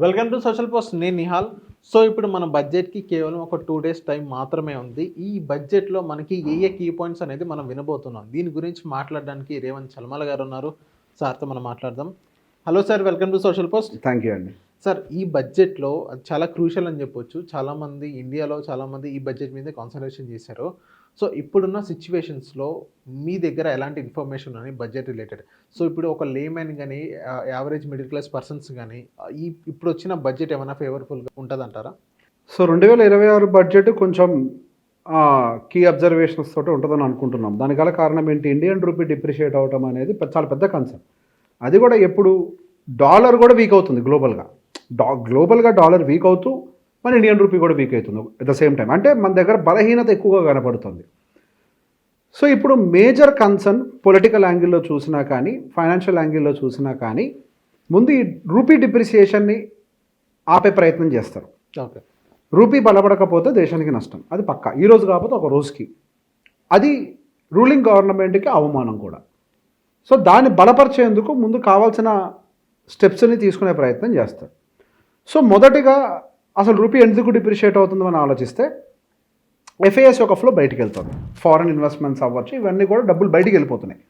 Welcome to social post. నేను Nihal. So ఇప్పుడు మన బడ్జెట్కి కేవలం ఒక 2 days టైం మాత్రమే ఉంది. ఈ బడ్జెట్లో మనకి ఏ కీ పాయింట్స్ అనేది మనం వినబోతున్నాం. దీని గురించి మాట్లాడడానికి రేవంత్ చల్మల గారు ఉన్నారు. సార్తో మనం మాట్లాడదాం. Hello sir, welcome to social post. Thank you అండి. సార్, ఈ బడ్జెట్లో చాలా క్రూషియల్ అని చెప్పొచ్చు. చాలామంది ఇండియాలో చాలామంది ఈ బడ్జెట్ మీదే కాన్సన్ట్రేషన్ చేశారు. సో ఇప్పుడున్న సిచ్యువేషన్స్లో మీ దగ్గర ఎలాంటి ఇన్ఫర్మేషన్ అని బడ్జెట్ రిలేటెడ్? సో ఇప్పుడు ఒక లేమెన్ కానీ యావరేజ్ మిడిల్ క్లాస్ పర్సన్స్ కానీ ఇప్పుడు వచ్చిన బడ్జెట్ ఏమైనా ఫేవర్ఫుల్గా ఉంటుందంటారా? సో 2026 బడ్జెట్ కొంచెం కీ అబ్జర్వేషన్స్ తోటి ఉంటుందని అనుకుంటున్నాం. దానికల కారణం ఏంటి? ఇండియన్ రూపీ డిప్రిషియేట్ అవటం అనేది చాలా పెద్ద కన్సర్న్. అది కూడా ఎప్పుడు డాలర్ కూడా వీక్ అవుతుంది గ్లోబల్గా డాలర్ వీక్ అవుతూ మన ఇండియన్ రూపీ కూడా వీక్ అవుతుంది అట్ ద సేమ్ టైం. అంటే మన దగ్గర బలహీనత ఎక్కువగా కనపడుతుంది. సో ఇప్పుడు మేజర్ కన్సర్న్ పొలిటికల్ యాంగిల్లో చూసినా కానీ ఫైనాన్షియల్ యాంగిల్లో చూసినా కానీ ముందు ఈ రూపీ డిప్రిసియేషన్ని ఆపే ప్రయత్నం చేస్తారు. ఓకే, రూపీ బలపడకపోతే దేశానికి నష్టం, అది పక్కా. ఈరోజు కాకపోతే ఒక రోజుకి అది రూలింగ్ గవర్నమెంట్కి అవమానం కూడా. సో దాన్ని బలపరిచేందుకు ముందు కావాల్సిన స్టెప్స్ని తీసుకునే ప్రయత్నం చేస్తారు. సో మొదటిగా అసలు రూపీ ఎందుకు డిప్రిషియేట్ అవుతుందో అని ఆలోచిస్తే ఎఫ్ఐఎస్ యొక్క ఫ్లో బయటికి వెళ్తుంది. ఫారెన్ ఇన్వెస్ట్మెంట్స్ అవ్వచ్చు, ఇవన్నీ కూడా డబ్బులు బయటికి వెళ్ళిపోతున్నాయి.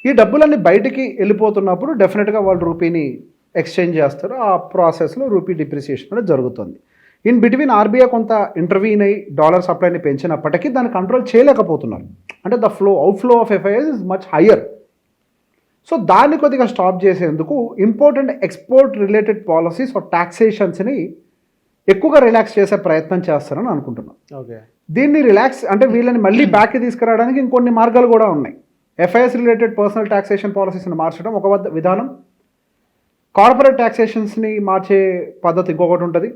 ఈ డబ్బులన్నీ బయటికి వెళ్ళిపోతున్నప్పుడు డెఫినెట్గా వాళ్ళు రూపీని ఎక్స్చేంజ్ చేస్తారు. ఆ ప్రాసెస్లో రూపీ డిప్రిసియేషన్ అనేది జరుగుతుంది. ఇన్ బిట్వీన్ ఆర్బీఐ కొంత ఇంటర్వ్యూన్ అయ్యి డాలర్ సప్లైని పెంచినప్పటికీ దాన్ని కంట్రోల్ చేయలేకపోతున్నారు. అంటే the outflow of FIs is much higher. So దాన్ని కొద్దిగా స్టాప్ చేసేందుకు important export related policies or టాక్సేషన్స్ని ఎక్కువగా రిలాక్స్ చేసే ప్రయత్నం చేస్తారని అనుకుంటున్నాం. ఓకే, దీన్ని రిలాక్స్ అంటే వీళ్ళని మళ్ళీ బ్యాక్కి తీసుకురావడానికి ఇంకొన్ని మార్గాలు కూడా ఉన్నాయి. ఎఫ్ఐఎస్ రిలేటెడ్ పర్సనల్ టాక్సేషన్ పాలసీస్ని మార్చడం ఒక విధానం, కార్పొరేట్ టాక్సేషన్స్ని మార్చే పద్ధతి ఇంకొకటి ఉంటుంది.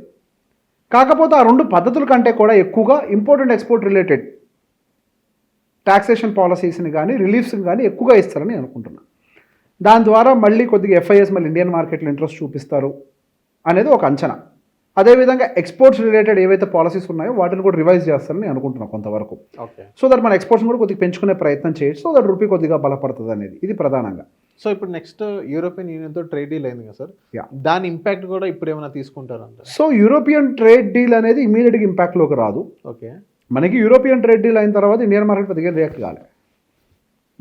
కాకపోతే ఆ రెండు పద్ధతుల కంటే కూడా ఎక్కువగా ఇంపార్టెంట్ ఎక్స్పోర్ట్ రిలేటెడ్ టాక్సేషన్ పాలసీస్ని కానీ రిలీఫ్స్ని కానీ ఎక్కువగా ఇస్తారని అనుకుంటున్నాను. దాని ద్వారా మళ్ళీ కొద్దిగా ఎఫ్ఐఎస్ మళ్ళీ ఇండియన్ మార్కెట్లో ఇంట్రెస్ట్ చూపిస్తారు అనేది ఒక అంచనా. అదేవిధంగా ఎక్స్పోర్ట్స్ రిలేటెడ్ ఏవైతే పాలసీస్ ఉన్నాయో వాటిని కూడా రివైజ్ చేస్తారని అనుకుంటున్నాం కొంతవరకు. ఓకే, సో దట్ మన ఎక్స్పోర్ట్స్ కూడా కొద్దిగా పెంచుకునే ప్రయత్నం చేయొచ్చు. సో దట్ రూపీ కొద్దిగా బలపడుతుంది అనేది ఇది ప్రధానంగా. సో ఇప్పుడు నెక్స్ట్ యూరోపియన్ యూనియన్తో ట్రేడ్ డీల్ అయింది కదా సార్, యా, దాని ఇంపాక్ట్ కూడా ఇప్పుడు ఏమైనా తీసుకుంటారంట? సో యూరోపియన్ ట్రేడ్ డీల్ అనేది ఇమీడియట్గా ఇంపాక్ట్లోకి రాదు. ఓకే, మనకి యూరోపియన్ ట్రేడ్ డీల్ అయిన తర్వాత ఇండియన్ మార్కెట్ పెద్దగా రియాక్ట్ కాలేదు.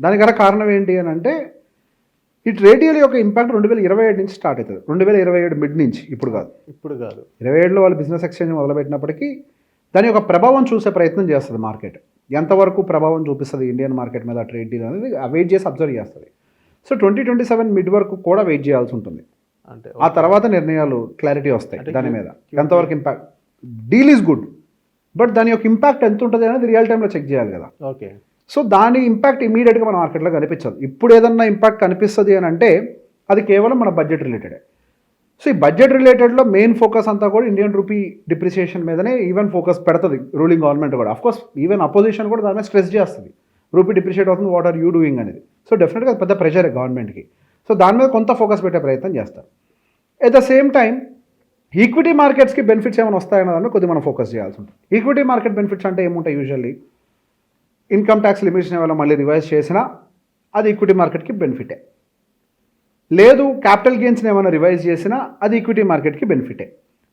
దానికి గల కారణం ఏంటి అని అంటే ఈ ట్రేడ్ డీల్ యొక్క ఇంపాక్ట్ 2027 నుంచి స్టార్ట్ అవుతుంది. 2027 మిడ్ నుంచి, ఇప్పుడు కాదు. 27లో వాళ్ళు బిజినెస్ ఎక్స్చేంజ్ మొదలుపెట్టినప్పటికీ దాని యొక్క ప్రభావం చూసే ప్రయత్నం చేస్తుంది మార్కెట్. ఎంతవరకు ప్రభావం చూపిస్తుంది ఇండియన్ మార్కెట్ మీద ట్రేడ్ డీల్ అనేది వెయిట్ చేసి అబ్జర్వ్ చేస్తుంది. సో 2027 మిడ్ వరకు కూడా వెయిట్ చేయాల్సి ఉంటుంది. అంటే ఆ తర్వాత నిర్ణయాలు క్లారిటీ వస్తాయి దాని మీద ఎంతవరకు impact. Deal is good, but దాని యొక్క ఇంపాక్ట్ ఎంత ఉంటుంది అనేది రియల్ టైంలో చెక్ చేయాలి కదా. ఓకే, సో దాని ఇంపాక్ట్ ఇమీడియట్గా మన మార్కెట్లో కనిపించదు. ఇప్పుడు ఏదన్నా ఇంపాక్ట్ కనిపిస్తుంది అని అంటే అది కేవలం మన బడ్జెట్ రిలేటెడే. సో ఈ బడ్జెట్ రిలేటెడ్లో మెయిన్ ఫోకస్ అంతా కూడా ఇండియన్ రూపీ డిప్రిసియేషన్ మీదనే ఈవెన్ ఫోకస్ పెడుతుంది రూలింగ్ గవర్నమెంట్ కూడా. అఫ్కోర్స్ ఈవెన్ అపోజిషన్ కూడా దాని మీద స్ట్రెస్ చేస్తుంది. రూపీ డిప్రిషియేట్ అవుతుంది, వాట్ ఆర్ యూ డూయింగ్ అనేది. సో డెఫినెట్గా పెద్ద ప్రెషర్ గవర్నమెంట్కి. సో దాని మీద కొంత ఫోకస్ పెట్టే ప్రయత్నం చేస్తారు. At the same time equity మార్కెట్స్కి బెనిఫిట్స్ ఏమైనా వస్తాయన్న దాన్ని కొద్దిగా మనం ఫోకస్ చేయాల్సి ఉంటుంది. ఈక్విటీ మార్కెట్ బెనిఫిట్స్ అంటే ఏముంటాయి? యూజువల్లీ ఇన్కమ్ ట్యాక్స్ లిమిట్స్ని వల్ల మళ్ళీ రివైజ్ చేసినా అది ఈక్విటీ మార్కెట్కి బెనిఫిటే. లేదు క్యాపిటల్ గెయిన్స్ని ఏమైనా రివైజ్ చేసినా అది ఈక్విటీ మార్కెట్కి బెనిఫిటే.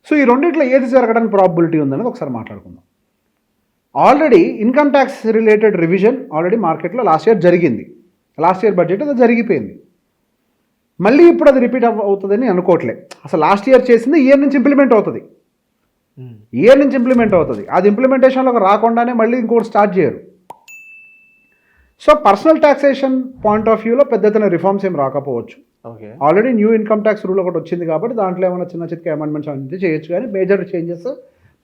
సో ఈ రెండిట్లో ఏది జరగడానికి ప్రాబిలిటీ ఉందనేది ఒకసారి మాట్లాడుకుందాం. Already income tax related revision already మార్కెట్లో లాస్ట్ ఇయర్ జరిగింది. లాస్ట్ ఇయర్ బడ్జెట్ అది జరిగిపోయింది. మళ్ళీ ఇప్పుడు అది రిపీట్ అవుతుందని అనుకోవట్లే. అసలు లాస్ట్ ఇయర్ చేసింది ఇయర్ నుంచి ఇంప్లిమెంట్ అవుతుంది. అది ఇంప్లిమెంటేషన్లోకి రాకుండానే మళ్ళీ ఇంకోటి స్టార్ట్ చేయరు. So personal taxation point of వ్యూలో పెద్ద ఎత్తున రిఫార్మ్స్ ఏం రాకపోవచ్చు. Okay, already knew income tax rule ఒకటి వచ్చింది కాబట్టి దాంట్లో ఏమైనా చిన్న చిన్న అమెండ్మెంట్స్ అనేది చేయొచ్చు, కానీ major changes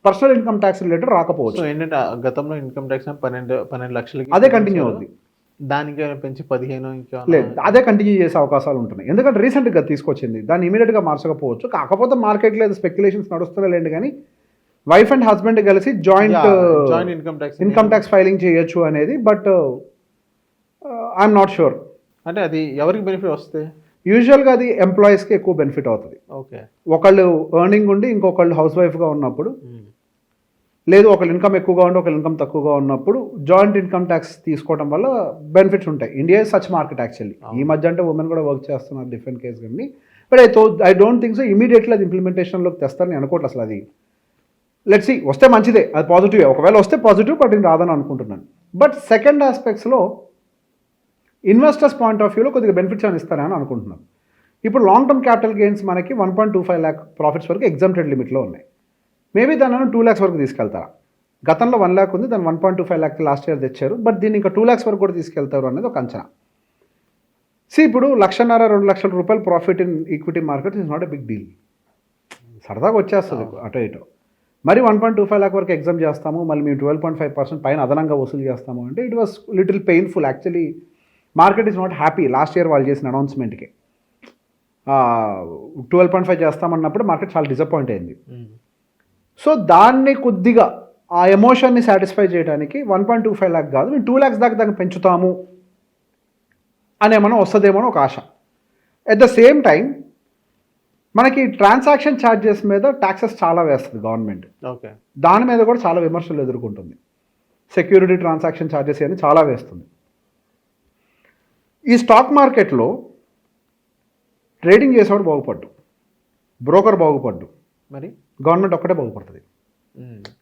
personal income tax related రాకపోవచ్చు. సో ఏంటంటే గతంలో ఇన్కమ్ ట్యాక్స్ 12 లక్షలకి అదే కంటిన్యూ అవుతుంది. దానికి పెంచి 15 ఇంకా లేదు, అదే కంటిన్యూ చేసే అవకాశాలు ఉంటున్నాయి. ఎందుకంటే రీసెంట్గా తీసుకొచ్చింది, దాన్ని ఇమీడియట్గా మార్చకపోవచ్చు. కాకపోతే మార్కెట్లో ఏదో స్పెక్యులేషన్స్ నడుస్తున్నాయండి, కానీ వైఫ్ అండ్ హస్బెండ్ కలిసి జాయింట్ ఇన్కమ్ ట్యాక్స్ ఫైలింగ్ చేయొచ్చు అనేది. But I'm not sure. అంటే అది ఎవరికి బెనిఫిట్ వస్తే? యూజువల్గా అది ఎంప్లాయీస్కి ఎక్కువ బెనిఫిట్ అవుతుంది. ఓకే, ఒకళ్ళు ఎర్నింగ్ ఉండి ఇంకొకళ్ళు హౌస్ వైఫ్గా ఉన్నప్పుడు, లేదు ఒకళ్ళు ఇన్కమ్ ఎక్కువగా ఉండి ఒకళ్ళు ఇన్కమ్ తక్కువగా ఉన్నప్పుడు జాయింట్ ఇన్కమ్ ట్యాక్స్ తీసుకోవడం వల్ల బెనిఫిట్స్ ఉంటాయి. India such market actually. ఈ మధ్య అంటే ఉమెన్ కూడా వర్క్ చేస్తున్నారు, డిఫరెంట్ కేసు. కానీ but I don't think so immediately అది ఇంప్లిమెంటేషన్లోకి తెస్తారని అనుకోవట్లేదు అసలు. అది లెట్స్ సీ, వస్తే మంచిదే, అది పాజిటివ్. ఒకవేళ వస్తే పాజిటివ్, బట్ నేను రాదని అనుకుంటున్నాను. బట్ సెకండ్ ఆస్పెక్ట్స్లో ఇన్వెస్టర్స్ పాయింట్ ఆఫ్ వ్యూలో కొద్దిగా బెనిఫిట్స్ అని ఇస్తారని అనుకుంటున్నాను. ఇప్పుడు లాంగ్ టర్మ్ క్యాపిటల్ గెయిన్స్ మనకి 1.25 lakh ప్రాఫిట్స్ వరకు ఎగ్జామ్టెడ్ లిమిట్లో ఉన్నాయి. మేబీ దాన్ని 2 lakhs వరకు తీసుకెళ్తారా? గతంలో 1 lakh ఉంది, దాన్ని 1.25 lakh లాస్ట్ ఇయర్ తెచ్చారు, బట్ దీన్ని ఇంకా 2 lakhs వరకు కూడా తీసుకెళ్తారు అనేది ఒక అంచనా. ఇప్పుడు 1.5-2 లక్షల రూపాయలు profit in equity market is not a big deal. సరదాగా వచ్చేస్తుంది అటో ఇటో. మరి 1.25 lakh వరకు ఎగ్జామ్ చేస్తాము, మళ్ళీ మేము 12.5% పైన అదనంగా వసూలు చేస్తాము అంటే it was little painful. Actually market is not happy. Last year వాళ్ళు చేసిన అనౌన్స్మెంట్కి 12.5 చేస్తామన్నప్పుడు మార్కెట్ చాలా డిసప్పాయింట్ అయింది. సో దాన్ని కొద్దిగా ఆ ఎమోషన్ని సాటిస్ఫై చేయడానికి 1.25 lakh కాదు, మేము 2 lakhs దాకా దాన్ని పెంచుతాము అనేమన్నా వస్తుందేమో ఒక ఆశ. అట్ ద సేమ్ టైం మనకి ట్రాన్సాక్షన్ ఛార్జెస్ మీద ట్యాక్సెస్ చాలా వేస్తుంది గవర్నమెంట్. ఓకే, దాని మీద కూడా చాలా విమర్శలు ఎదుర్కొంటుంది. సెక్యూరిటీ ట్రాన్సాక్షన్ ఛార్జెస్ అని చాలా వేస్తుంది. ఈ స్టాక్ మార్కెట్లో ట్రేడింగ్ చేసేవాడు బాగుపడ్డు, బ్రోకర్ బాగుపడ్డు, మరి గవర్నమెంట్ ఒక్కటే బాగుపడుతుంది.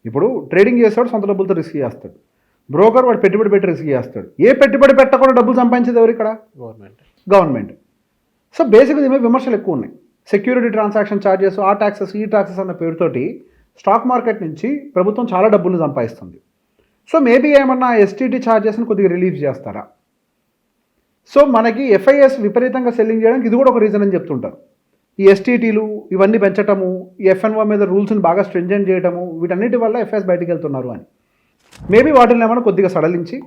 ఇప్పుడు ట్రేడింగ్ చేసేవాడు సొంత డబ్బులతో రిస్క్ చేస్తాడు, బ్రోకర్ వాడు పెట్టుబడి పెట్టి రిస్క్ చేస్తాడు. ఏ పెట్టుబడి పెట్టకుండా డబ్బులు సంపాదించేది ఎవరు ఇక్కడ? గవర్నమెంట్. సో బేసిక్గా దీని మీద విమర్శలు ఎక్కువ ఉన్నాయి. సెక్యూరిటీ ట్రాన్సాక్షన్ ఛార్జెస్, ఆ ట్యాక్సెస్, ఈ ట్యాక్సెస్ అన్న పేరుతోటి స్టాక్ మార్కెట్ నుంచి ప్రభుత్వం చాలా డబ్బులు సంపాదిస్తుంది. సో మేబీ ఏమన్నా ఎస్టీటీ ఛార్జెస్ని కొద్దిగా రిలీవ్ చేస్తారా? సో మనకి ఎఫ్ఐఎస్ విపరీతంగా సెల్లింగ్ చేయడానికి ఇది కూడా ఒక రీజన్ అని చెప్తుంటారు. ఈ ఎస్టీటీలు ఇవన్నీ పెంచటము, ఈ ఎఫ్ఎన్ఓ మీద రూల్స్ని బాగా స్ట్రింజెంట్ చేయటము, వీటన్నిటి వల్ల ఎఫ్ఐఎస్ బయటికి వెళ్తున్నారు అని. మేబీ వాటిని ఏమైనా కొద్దిగా సడలించి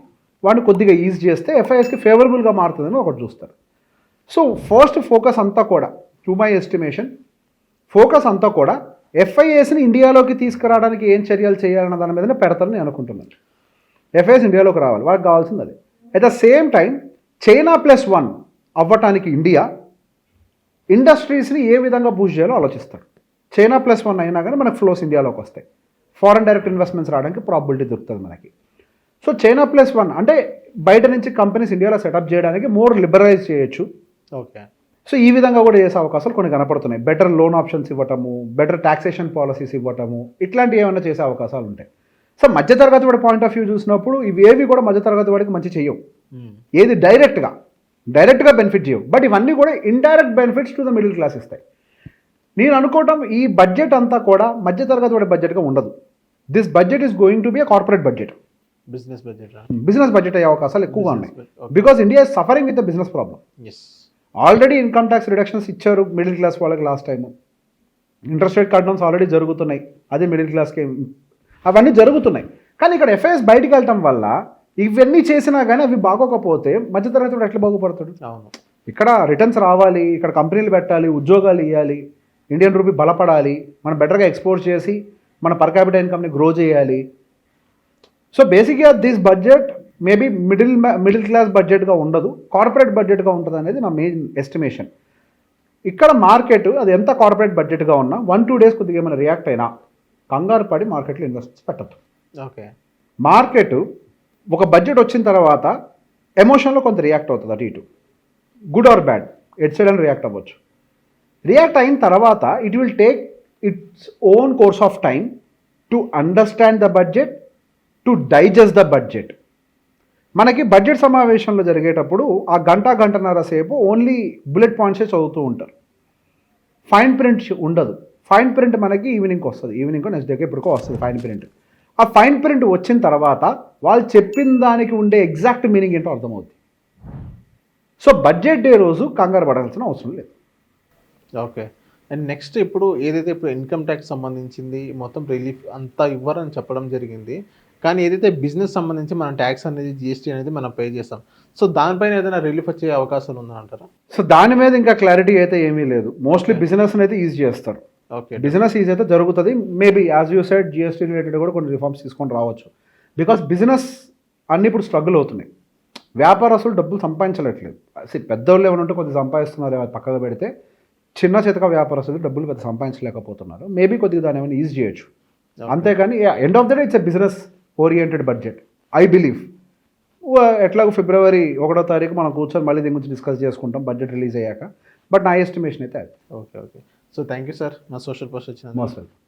వాటిని కొద్దిగా ఈజ్ చేస్తే ఎఫ్ఐఎస్కి ఫేవరబుల్గా మారుతుందని ఒకటి చూస్తారు. సో ఫస్ట్ ఫోకస్ అంతా కూడా, టు మై ఎస్టిమేషన్, ఫోకస్ అంతా కూడా ఎఫ్ఐఎస్ని ఇండియాలోకి తీసుకురావడానికి ఏం చర్యలు చేయాలన్న దాని మీదనే పెడతారని నేను అనుకుంటున్నాను. ఎఫ్ఐఎస్ ఇండియాలోకి రావాలి, వాళ్ళకి కావాల్సింది అది. At the same time China +1 అవ్వటానికి ఇండియా ఇండస్ట్రీస్ని ఏ విధంగా బూస్ట్ చేయాలో ఆలోచిస్తాడు. చైనా +1 అయినా కానీ మనకు ఫ్లోస్ ఇండియాలోకి వస్తాయి, ఫారెన్ డైరెక్ట్ ఇన్వెస్ట్మెంట్స్ రావడానికి ప్రాబిలిటీ దొరుకుతుంది మనకి. సో చైనా +1 అంటే బయట నుంచి కంపెనీస్ ఇండియాలో సెటప్ చేయడానికి మోర్ లిబరలైజ్ చేయొచ్చు. ఓకే, సో ఈ విధంగా కూడా చేసే అవకాశాలు కొన్ని కనపడుతున్నాయి. బెటర్ లోన్ ఆప్షన్స్ ఇవ్వటము, బెటర్ టాక్సేషన్ పాలసీస్ ఇవ్వటము, ఇట్లాంటివి ఏమైనా చేసే అవకాశాలు ఉంటాయి. సో మధ్యతరగతి వాడి పాయింట్ ఆఫ్ వ్యూ చూసినప్పుడు ఇవేవి కూడా మధ్యతరగతి వాడికి మంచి చేయవు. ఏది డైరెక్ట్గా బెనిఫిట్ చేయవు, బట్ ఇవన్నీ కూడా indirect benefits to the middle class ఇస్తాయి. నేను అనుకోవటం ఈ బడ్జెట్ అంతా కూడా మధ్యతరగతి వాడి బడ్జెట్గా ఉండదు. This budget is going to be a corporate budget, business budget అయ్యే అవకాశాలు ఎక్కువగా ఉన్నాయి. Because India is suffering with the business problem. Already income tax reductions ఇచ్చారు మిడిల్ క్లాస్ వాళ్ళకి last time. Interest rate cut downs already జరుగుతున్నాయి, అది middle క్లాస్కి, అవన్నీ జరుగుతున్నాయి. కానీ ఇక్కడ ఎఫ్ఐఎస్ బయటికి వెళ్ళటం వల్ల ఇవన్నీ చేసినా కానీ అవి బాగోకపోతే మధ్యతరగతి వాడు ఎట్లా బాగుపడతాడు? ఇక్కడ రిటర్న్స్ రావాలి, ఇక్కడ కంపెనీలు పెట్టాలి, ఉద్యోగాలు ఇవ్వాలి, ఇండియన్ రూపీ బలపడాలి, మనం బెటర్గా ఎక్స్పోర్ట్ చేసి మన పర్ క్యాపిటల్ ఇన్కమ్ని గ్రో చేయాలి. సో బేసిక్గా this budget maybe middle class బడ్జెట్గా ఉండదు, కార్పొరేట్ బడ్జెట్గా ఉంటుంది అనేది నా మెయిన్ ఎస్టిమేషన్. ఇక్కడ మార్కెట్ అది ఎంత కార్పొరేట్ బడ్జెట్గా ఉన్నా 1-2 days కొద్దిగా ఏమైనా రియాక్ట్ అయినా కంగారు పడి మార్కెట్లో ఇన్వెస్ట్ పెట్టద్దు. ఓకే, మార్కెట్ ఒక బడ్జెట్ వచ్చిన తర్వాత ఎమోషన్లో కొంత రియాక్ట్ అవుతుంది, అటు ఇటు, good or bad, at side అని రియాక్ట్ అవ్వచ్చు. రియాక్ట్ అయిన తర్వాత it will take its own course of time to understand the budget, to digest the budget. మనకి బడ్జెట్ సమావేశంలో జరిగేటప్పుడు ఆ గంటన్నర సేపు ఓన్లీ బుల్లెట్ పాయింట్సే చదువుతూ ఉంటారు, ఫైన్ ప్రింట్ ఉండదు. ఫైన్ ప్రింట్ మనకి ఈవినింగ్కి వస్తుంది, ఈవినింగ్కో నెక్స్ట్ డేకి ఎప్పటికో వస్తుంది ఫైన్ ప్రింట్. ఆ ఫైన్ ప్రింట్ వచ్చిన తర్వాత వాళ్ళు చెప్పిన దానికి ఉండే ఎగ్జాక్ట్ మీనింగ్ ఏంటో అర్థమవుతుంది. సో బడ్జెట్ డే రోజు కంగారు పడాల్సిన అవసరం లేదు. ఓకే, అండ్ నెక్స్ట్ ఇప్పుడు ఏదైతే ఇప్పుడు ఇన్కమ్ ట్యాక్స్ సంబంధించింది మొత్తం రిలీఫ్ అంతా ఇవ్వరని చెప్పడం జరిగింది, కానీ ఏదైతే బిజినెస్ సంబంధించి మనం ట్యాక్స్ అనేది జిఎస్టీ అనేది మనం పే చేస్తాం, సో దానిపైన ఏదైనా రిలీఫ్ వచ్చే అవకాశాలు ఉందంటారా? సో దాని మీద ఇంకా క్లారిటీ అయితే ఏమీ లేదు. మోస్ట్లీ బిజినెస్ అనేది ఈజీ చేస్తారు. ఓకే, బిజినెస్ ఈజీ అయితే జరుగుతుంది. Maybe as you side GST related కూడా కొన్ని రిఫార్మ్స్ తీసుకొని రావచ్చు. బికాస్ బిజినెస్ అన్ని ఇప్పుడు స్ట్రగుల్ అవుతున్నాయి, వ్యాపారస్తులు డబ్బులు సంపాదించలేట్లేదు. పెద్దవాళ్ళు ఏమైనా ఉంటే కొద్దిగా సంపాదిస్తున్నారు, పక్కగా పెడితే చిన్న చేతక వ్యాపారస్తులు డబ్బులు పెద్ద సంపాదించలేకపోతున్నారు. మేబీ కొద్దిగా దాన్ని ఏమైనా ఈజీ చేయొచ్చు. అంతేగాని end of the day it's a business oriented budget I believe. ఎట్లాగో February 1వ తారీఖు మనం కూర్చొని మళ్ళీ దీని గురించి డిస్కస్ చేసుకుంటాం బడ్జెట్ రిలీజ్ అయ్యాక. బట్ నా ఎస్టిమేషన్ అయితే అది okay. So thank you sir. మా సోషల్ పోస్ట్ వచ్చినందుకు. Most welcome.